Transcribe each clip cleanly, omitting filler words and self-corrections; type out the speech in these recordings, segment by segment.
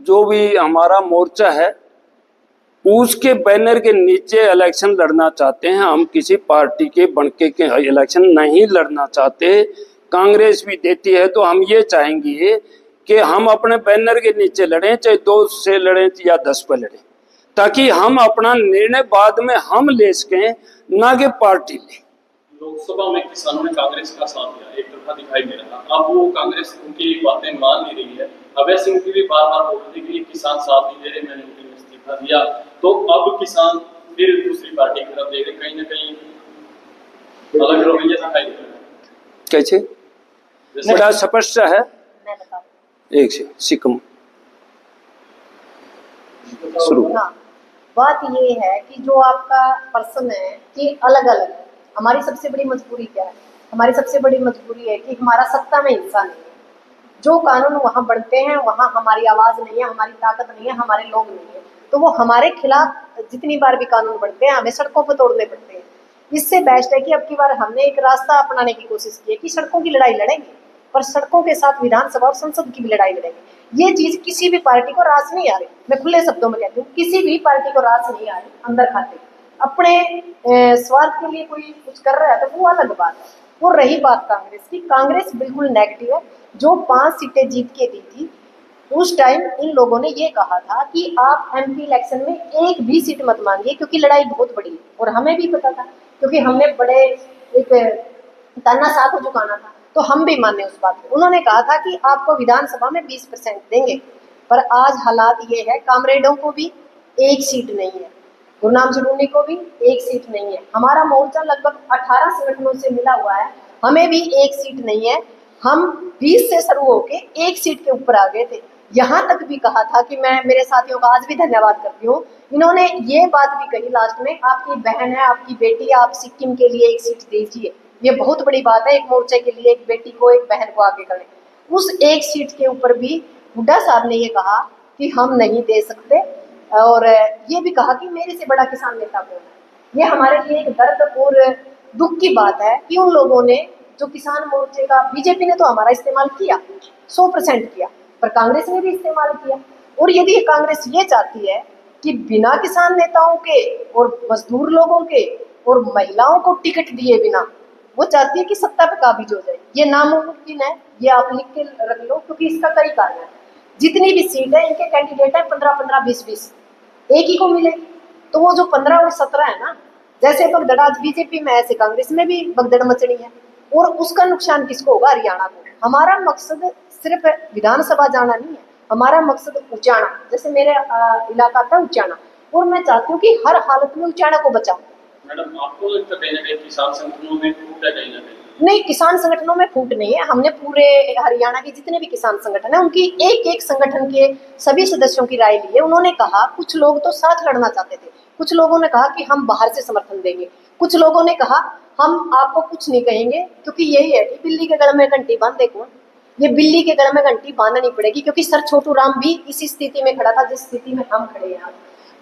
जो भी हमारा मोर्चा है उसके बैनर के नीचे इलेक्शन लड़ना चाहते हैं। हम किसी पार्टी के बनके के इलेक्शन नहीं लड़ना चाहते। कांग्रेस भी देती है तो हम ये चाहेंगे कि हम अपने बैनर के नीचे लड़ें, चाहे 2 से लड़ें या 10 पे लड़ें, ताकि हम अपना निर्णय बाद में हम ले सकें, ना कि पार्टी ले। लोकसभा में किसानों ने कांग्रेस का साथ दिया, एक तरफा दिखाई दे रहा था। अब वो कांग्रेस उनकी बातें मान नहीं रही है। अभय सिंह की भी बार बार बोल रहे थे कि किसान साथ नहीं दे रहे, मैंने उनके इस्तीफा दिया। तो अब किसान फिर दूसरी पार्टी की तरफ देख रहे, कहीं ना कहीं अलग रवैया दिखाई दे रहा है। कैसे बड़ा स्पष्ट है, एक से सिकम शुरू। बात ये है कि जो आपका पर्सन है कि अलग अलग, हमारी सबसे बड़ी मजबूरी क्या है? हमारी सबसे बड़ी मजबूरी है कि हमारा सत्ता में हिस्सा नहीं है। जो कानून वहाँ बनते हैं वहाँ हमारी आवाज़ नहीं है, हमारी ताकत नहीं है, हमारे लोग नहीं है, तो वो हमारे खिलाफ जितनी बार भी कानून बनते हैं हमें सड़कों पर तोड़ने पड़ते हैं। इससे बेस्ट है कि अब की बार हमने एक रास्ता अपनाने की कोशिश की है कि सड़कों की लड़ाई लड़ेंगे, पर सड़कों के साथ विधानसभा और संसद की भी लड़ाई लड़ेंगे। ये चीज़ किसी भी पार्टी को रास नहीं आ रही, मैं खुले शब्दों में कहती हूँ, किसी भी पार्टी को रास नहीं आ रही। अंदर खाते अपने स्वार्थ के लिए कोई कुछ कर रहा है तो वो अलग बात है। और रही बात कांग्रेस की, कांग्रेस बिल्कुल नेगेटिव है। जो 5 सीटें जीत के दी थी उस टाइम इन लोगों ने ये कहा था कि आप एमपी इलेक्शन में एक भी सीट मत मांगिए क्योंकि लड़ाई बहुत बड़ी है। और हमें भी पता था क्योंकि हमने बड़े एक तानाशाह को झुकाना था, तो हम भी माने उस बात को। उन्होंने कहा था कि आपको विधानसभा में 20% देंगे, पर आज हालात ये है कामरेडों को भी एक सीट नहीं है, गुरनाम जरूनी को भी एक सीट नहीं है। हमारा मोर्चा लगभग 18 संगठनों से मिला हुआ है, हमें भी एक सीट नहीं है। हम 20 से शुरू होके एक सीट के ऊपर आ गए थे। यहाँ तक भी कहा था कि मैं मेरे साथियों का आज भी धन्यवाद करती हूँ, इन्होंने ये बात भी कही लास्ट में, आपकी बहन है, आपकी बेटी है, आप सिक्किम के लिए एक सीट दीजिए। ये बहुत बड़ी बात है एक मोर्चे के लिए, एक बेटी को, एक बहन को आगे करें। उस एक सीट के ऊपर भी हुड्डा साहब ने ये कहा कि हम नहीं दे सकते, और ये भी कहा कि मेरे से बड़ा किसान नेता कौन है। ये हमारे लिए एक दर्द और दुख की बात है कि उन लोगों ने जो किसान मोर्चे का, बीजेपी ने तो हमारा इस्तेमाल किया, 100% किया, पर कांग्रेस ने भी इस्तेमाल किया। और यदि कांग्रेस ये चाहती है कि बिना किसान नेताओं के और मजदूर लोगों के और महिलाओं को टिकट दिए बिना, वो चाहती है कि सत्ता पे काबिज हो जाए, ये नामुमकिन है। ये आप लिख के रख लो, क्योंकि इसका कई कारण है। जितनी भी सीट है इनके कैंडिडेट है 15-15, 20-20, एक ही को मिलेगी। तो वो जो 15 और 17 है ना, जैसे भगदड़ आज बीजेपी में, ऐसे कांग्रेस में भी भगदड़ मचनी है। और उसका नुकसान किसको होगा? हरियाणा को। हमारा मकसद सिर्फ विधानसभा जाना नहीं है, हमारा मकसद उचाना, जैसे मेरे इलाका था उचाना, और मैं चाहती हूँ कि हर हालत में उचाना को बचाऊं। मैडम, आपको लगता है कहीं ना कहीं किसान संगठनों में फूट है? कहीं ना कहीं नहीं, किसान संगठनों में फूट नहीं है। हमने पूरे हरियाणा के जितने भी किसान संगठन है उनकी एक एक संगठन के सभी सदस्यों की राय ली है। उन्होंने कहा, कुछ लोग तो साथ लड़ना चाहते थे, कुछ लोगों ने कहा कि हम बाहर से समर्थन देंगे, कुछ लोगों ने कहा हम आपको कुछ नहीं कहेंगे, क्योंकि यही है कि बिल्ली के गले में घंटी बांधे कौन? ये बिल्ली के गले में घंटी बांधनी पड़ेगी, क्योंकि सर छोटू राम भी इसी स्थिति में खड़ा था जिस स्थिति में हम खड़े हैं आज।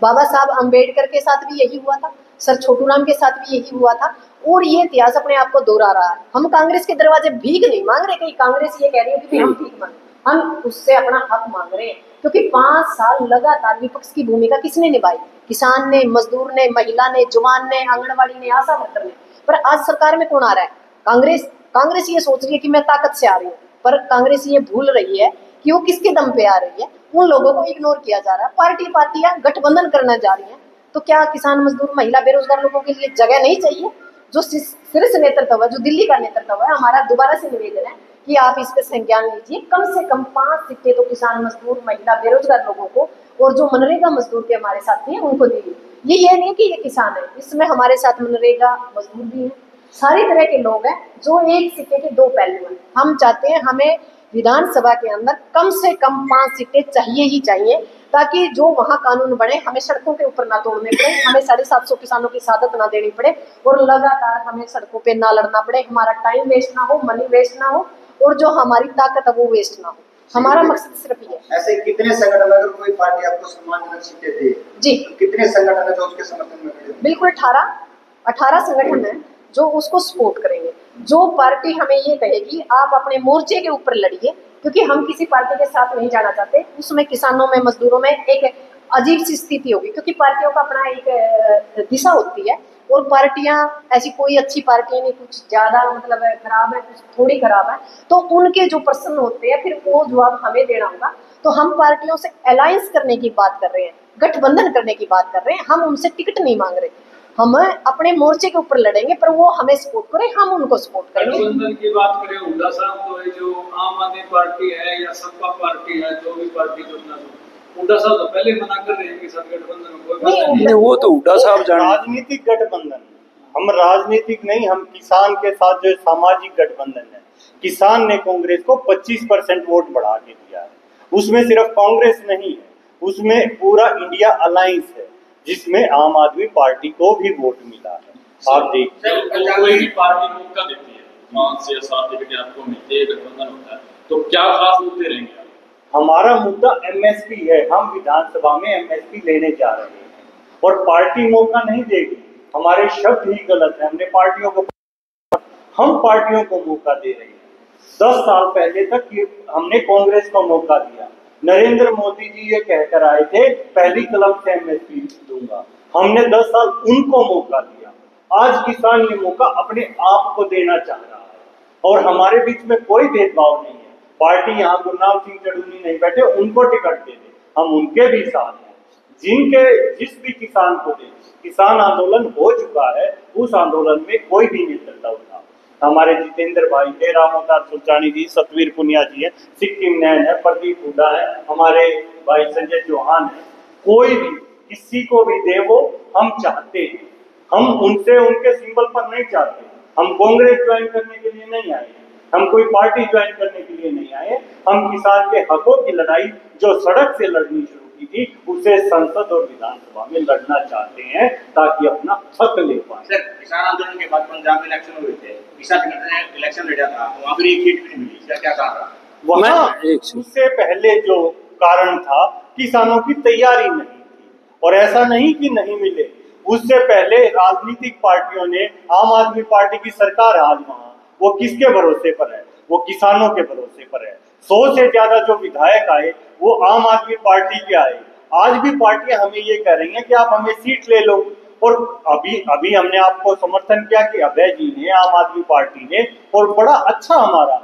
बाबा साहब अम्बेडकर के साथ भी यही हुआ था, सर छोटू राम के साथ भी यही हुआ था, और ये इतिहास अपने आप को दोहरा रहा है। हम कांग्रेस के दरवाजे भीख नहीं मांग रहे, कहीं कांग्रेस ये कह रही है कि हम भीख मांगे, हम उससे अपना हक मांग रहे हैं। क्योंकि 5 साल लगातार विपक्ष की भूमिका किसने निभाई? किसान ने, मजदूर ने, महिला ने, जवान ने, आंगनबाड़ी ने, आशा वर्कर ने। पर आज सरकार में कौन आ रहा है? कांग्रेस। कांग्रेस ये सोच रही है कि मैं ताकत से आ रही हूँ, पर कांग्रेस ये भूल रही है कि वो किसके दम पे आ रही है। उन लोगों को इग्नोर किया जा रहा है। पार्टियां गठबंधन करने जा रही हैं, तो क्या किसान, मजदूर, महिला, बेरोजगार लोगों के लिए जगह नहीं चाहिए? जो शीर्ष नेतृत्व है, जो दिल्ली का नेतृत्व है, हमारा दोबारा से निवेदन है कि आप इस पे संज्ञान लीजिए। कम से कम 5 सीटें तो किसान, मजदूर, महिला, बेरोजगार लोगों को, और जो मनरेगा मजदूर के हमारे साथी हैं उनको दीजिए। ये नहीं कि ये किसान है, इसमें हमारे साथ मनरेगा मजदूर भी हैं, सारी तरह के लोग हैं, जो एक सिक्के के 2 पहलू हैं। हम चाहते हैं हमें विधानसभा के अंदर कम से कम 5 सीटें चाहिए ही चाहिए, ताकि जो वहाँ कानून बने हमें सड़कों के ऊपर ना तोड़ने पड़े, हमें 750 किसानों की शहादत ना देनी पड़े, और लगातार हमें सड़कों पे ना लड़ना पड़े, हमारा टाइम वेस्ट ना हो, मनी वेस्ट ना हो, और जो हमारी ताकत है वो वेस्ट ना हो। हमारा मकसद सिर्फ ये है। ऐसे कितने संगठन, अगर कोई पार्टी आपको सम्मानजनक सीटें दे जी, तो कितने संगठन है जो उसके समर्थन में खड़े? बिल्कुल 18 संगठन है जो उसको सपोर्ट करेंगे। जो पार्टी हमें ये कहेगी आप अपने मोर्चे के ऊपर लड़िए, क्योंकि हम किसी पार्टी के साथ नहीं जाना चाहते। उसमें किसानों में, मजदूरों में एक अजीब सी स्थिति होगी, क्योंकि पार्टियों का अपना एक दिशा होती है और पार्टियां ऐसी कोई अच्छी पार्टी नहीं, कुछ ज्यादा मतलब खराब है, कुछ थोड़ी खराब है, तो उनके जो पर्सन होते हैं फिर वो जवाब हमें देना होगा। तो हम पार्टियों से अलायंस करने की बात कर रहे हैं, गठबंधन करने की बात कर रहे हैं, हम उनसे टिकट नहीं मांग रहे। हम अपने मोर्चे के ऊपर लड़ेंगे, पर वो हमें सपोर्ट करें, हम उनको सपोर्ट करेंगे। गठबंधन की बात करें, हुड्डा साहब तो जो आम आदमी पार्टी है या सपा पार्टी है, जो भी पार्टी हुड्डा साहब तो पहले मना कर रहे हैं कि सब गठबंधन में कोई नहीं, वो तो हुड्डा साहब जाने। राजनीतिक गठबंधन, हम राजनीतिक नहीं, हम किसान के साथ जो सामाजिक गठबंधन है। किसान ने कांग्रेस को 25% वोट बढ़ा के दिया है। उसमें सिर्फ कांग्रेस नहीं है, उसमें पूरा इंडिया अलायंस है, जिसमें आम आदमी पार्टी को भी वोट मिला है। आप देखिए, कोई भी पार्टी मौका देती है, 5 से 7 टिकट आपको मिलते हैं, गठबंधन होता है, तो क्या खास मुद्दे रहेंगे? हमारा मुद्दा एमएसपी है। हम विधानसभा में एमएसपी लेने जा रहे हैं और पार्टी मौका नहीं देगी। हमारे शब्द ही गलत है। हम पार्टियों को मौका दे रहे हैं। 10 साल पहले तक हमने कांग्रेस को मौका दिया। नरेंद्र मोदी जी ये कहकर आए थे पहली कलम से एमएसपी दूंगा, हमने 10 साल उनको मौका दिया। आज किसान ये मौका अपने आप को देना चाह रहा है और हमारे बीच में कोई भेदभाव नहीं है। पार्टी यहाँ गुरनाम सिंह चढ़ूनी नहीं बैठे, उनको टिकट दे दे, हम उनके भी साथ हैं। जिस भी किसान को दे, किसान आंदोलन हो चुका है, उस आंदोलन में कोई भी नहीं करता उठा। हमारे जितेंद्र भाई है, रामोदास सुल्तानी जी, सतवीर पुनिया जी है, सिक्किम नैन है, प्रदीप हुड्डा है, हमारे भाई संजय चौहान है। कोई भी किसी को भी दे, वो हम चाहते हैं। हम उनसे उनके सिंबल पर नहीं चाहते। हम कांग्रेस ज्वाइन करने के लिए नहीं आए, हम कोई पार्टी ज्वाइन करने के लिए नहीं आए। हम किसान के हकों की लड़ाई जो सड़क से लड़नी शुरू की थी, उसे संसद और विधानसभा में लड़ना चाहते हैं ताकि अपना हक ले पाए। सर, किसान आंदोलन के बाद पंजाब में इलेक्शन हुए थे, किसान ने इलेक्शन लड़ा था, वहाँ पर एक सीट भी नहीं मिली, क्या कारण? वहाँ उससे पहले जो कारण था, किसानों की तैयारी नहीं थी। और ऐसा नहीं कि नहीं मिले, उससे पहले राजनीतिक पार्टियों ने, आम आदमी पार्टी की सरकार आज वहाँ, वो किसके भरोसे पर है? वो किसानों के भरोसे पर है। 100 से ज्यादा जो विधायक आए वो आम आदमी पार्टी के आए। आज भी पार्टियां हमें ये कह रही हैं कि आप हमें सीट ले लो। और अभी हमने आपको समर्थन किया कि अभय जी ने, आम आदमी पार्टी ने, और बड़ा अच्छा हमारा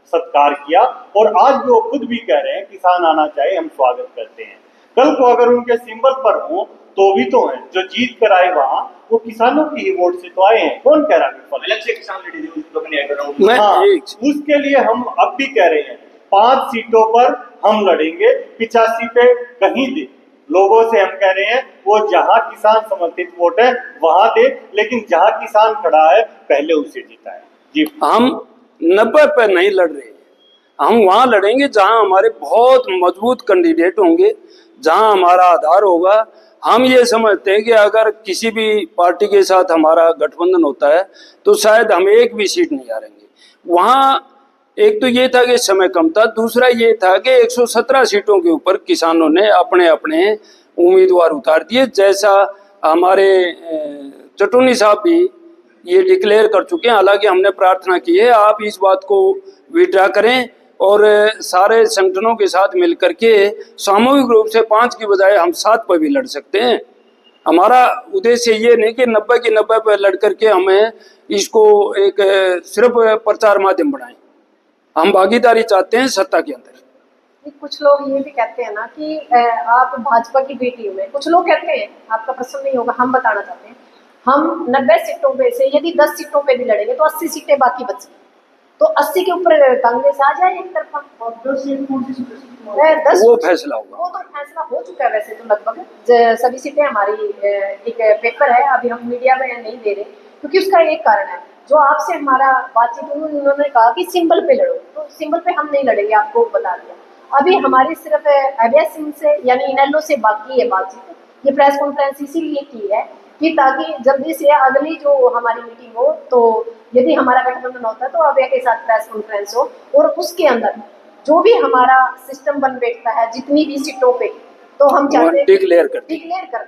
सत्कार किया। और आज भी वो खुद भी कह रहे हैं किसान आना चाहिए, हम स्वागत करते हैं। कल को अगर उनके सिंबल पर हो तो भी तो हैं, जो जीत कर आए वहां वो किसानों की ही वोट से तो आए हैं। कौन कह रहा है अलग से किसान लड़ी थी, उसको भी नहीं हाँ, उसके लिए हम अब भी कह रहे हैं 5 सीटों पर हम लड़ेंगे, 85 पे कहीं दे। लोगों से हम कह रहे हैं वो जहां किसान समर्थित वोट है वहां दे, लेकिन जहां किसान खड़ा है पहले उसे जिताए। जी, हम 90 पे नहीं लड़ रहे, हम वहां लड़ेंगे जहां हमारे बहुत मजबूत कैंडिडेट होंगे, जहां हमारा आधार होगा। हम ये समझते हैं कि अगर किसी भी पार्टी के साथ हमारा गठबंधन होता है तो शायद हम एक भी सीट नहीं हारेंगे। वहाँ एक तो ये था कि समय कम था, दूसरा ये था कि 117 सीटों के ऊपर किसानों ने अपने अपने उम्मीदवार उतार दिए। जैसा हमारे चटूनी साहब भी ये डिक्लेयर कर चुके हैं। हालांकि हमने प्रार्थना की है आप इस बात को विड्रा करें और सारे संगठनों के साथ मिलकर के सामूहिक रूप से 5 की बजाय हम 7 पर भी लड़ सकते हैं। हमारा उद्देश्य ये नहीं कि 90 की 90 पर लड़ करके हमें इसको एक सिर्फ प्रचार माध्यम बनाएं। हम भागीदारी चाहते हैं सत्ता के अंदर। कुछ लोग ये भी कहते हैं ना कि आप भाजपा की बेटी हुए, कुछ लोग कहते हैं, आपका प्रश्न नहीं होगा, हम बताना चाहते हैं, हम 90 सीटों पे से यदि 10 सीटों पे भी लड़ेंगे तो 80 सीटें बाकी बची, तो 80 के ऊपर कांग्रेस आ जाए एक तरफा। 10 सीट वो फैसला होगा, वो तो फैसला हो चुका है वैसे तो लगभग सभी सीटें हमारी। एक पेपर है, अभी हम मीडिया में नहीं दे रहे क्योंकि उसका एक कारण है, जो आपसे हमारा बातचीत हुई, उन्होंने कहा कि सिंबल पे लड़ो, तो सिंबल पे हम नहीं लड़ेंगे, आपको बता दिया। अभी हमारी सिर्फ अभय सिंह से यानी इनेलो से बाकी है बातचीत। ये प्रेस कॉन्फ्रेंस इसीलिए की है कि ताकि जल्दी से अगली जो हमारी मीटिंग हो, तो यदि हमारा गठबंधन होता है तो अभय के साथ प्रेस कॉन्फ्रेंस हो और उसके अंदर जो भी हमारा सिस्टम बन बैठता है जितनी भी सीटों पे, तो हम चाहते हैं डिक्लेयर करते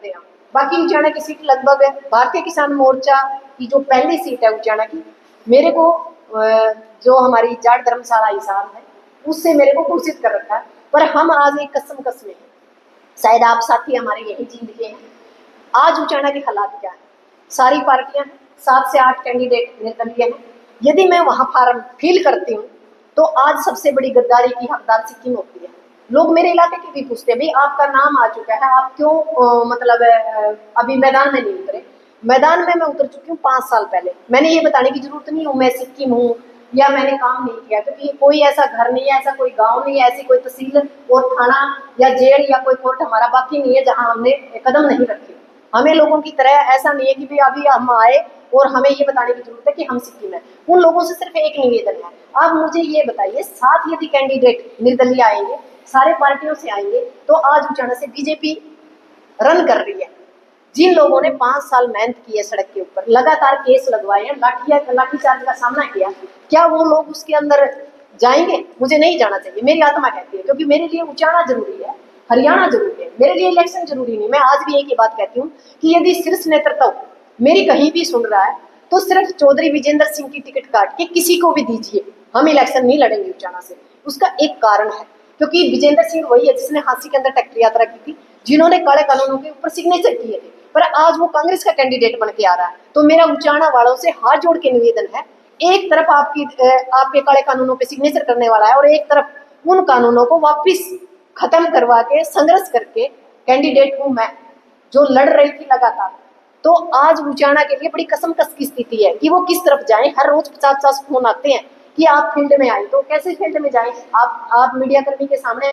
हैं। बाकी उचाना की सीट लगभग भारतीय किसान मोर्चा की जो पहली सीट है उचाना की, मेरे को जो हमारी जाट धर्मशाला हिसार है उससे मेरे को घोषित कर रखा है। पर हम आज एक कसम कसमें हैं, शायद आप साथी हमारे यही जिंदगी हैं। आज उचाना के हालात क्या है, सारी पार्टियां हैं, 7 से 8 कैंडिडेट निर्दलीय हैं। यदि मैं वहां फार्म फिल करती हूँ तो आज सबसे बड़ी गद्दारी की हकदार सिक्किम होती है। लोग मेरे इलाके के भी पूछते हैं, भाई आपका नाम आ चुका है, आप क्यों अभी मैदान में नहीं उतरे। मैदान में मैं उतर चुकी हूँ 5 साल पहले। मैंने ये बताने की जरूरत नहीं हूँ मैं सिक्किम हूँ या मैंने काम नहीं किया, क्योंकि कोई ऐसा घर नहीं है, ऐसा कोई गांव नहीं है, ऐसी कोई तहसील और थाना या जेल या कोई कोर्ट हमारा बाकी नहीं है जहां हमने कदम नहीं रखे। हमें लोगों की तरह ऐसा नहीं है कि भाई अभी हम आए और हमें ये बताने की जरूरत है कि हम सिक्किम है। उन लोगों से सिर्फ एक निवेदन है, आप मुझे ये बताइए 7 यदि कैंडिडेट निर्दलीय आएंगे, सारे पार्टियों से आएंगे, तो आज उचाना से बीजेपी रन कर रही है। जिन लोगों ने 5 साल मेहनत की है, सड़क के ऊपर लगातार केस लगवाए हैं, लाठीचार्ज का सामना किया, क्या वो लोग उसके अंदर जाएंगे? मुझे नहीं जाना चाहिए, मेरी आत्मा कहती है, क्योंकि मेरे लिए उचाना जरूरी है, हरियाणा जरूरी है, मेरे लिए इलेक्शन जरूरी नहीं। मैं आज भी एक ही बात कहती हूँ कि यदि शीर्ष नेतृत्व मेरी कहीं भी सुन रहा है तो सिर्फ चौधरी विजेंद्र सिंह की टिकट काट के किसी को भी दीजिए, हम इलेक्शन नहीं लड़ेंगे उचाना से। उसका एक कारण है, क्योंकि विजेंद्र सिंह वही है जिसने हांसी के अंदर ट्रैक्टर यात्रा की थी, जिन्होंने काले कानूनों के ऊपर सिग्नेचर किए थे, पर आज वो कांग्रेस का कैंडिडेट बन के आ रहा है। तो मेरा उचाना वालों से हाथ जोड़ के निवेदन है, एक तरफ आपके काले कानूनों पे सिग्नेचर करने वाला है और एक तरफ उन कानूनों को वापिस खत्म करवा के संघर्ष करके कैंडिडेट हूं मैं, जो लड़ रही थी लगातार। तो आज उचाना के लिए बड़ी कसमकस की स्थिति है कि वो किस तरफ जाएं। हर रोज 50-50 फोन आते हैं कि आप फील्ड में आए, तो कैसे फील्ड में जाएं? आप मीडिया कर्मी के सामने